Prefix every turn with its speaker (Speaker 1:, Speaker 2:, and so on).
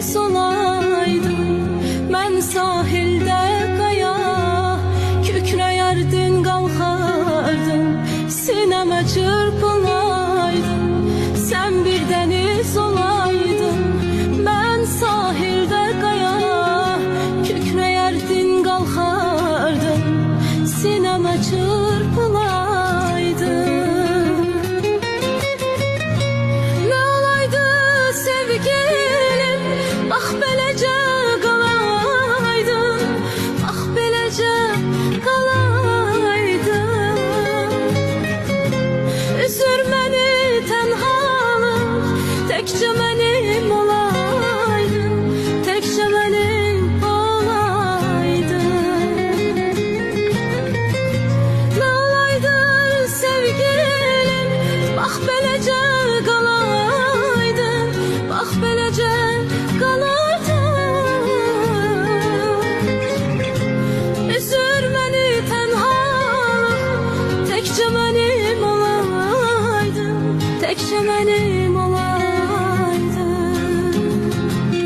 Speaker 1: deniz olaydım, ben sahilde kaya kükreyerdin kalkardın, sineme çırpılaydım. Sen bir deniz olaydın, ben sahilde kaya kükreyerdin kalkardın, sineme çırpılaydım. Bax beləcə qalaydın, bax beləcə qalaydın. Üzür məni tənhalıq, təkcə mənim olaydın, təkcə mənim olaydın. Nə olaydı sevgilim, bax beləcə qalaydın, bax beləcə qalaydın. Üzür məni tənhalıq, təkcə mənim olaydın, təkcə mənim olaydın.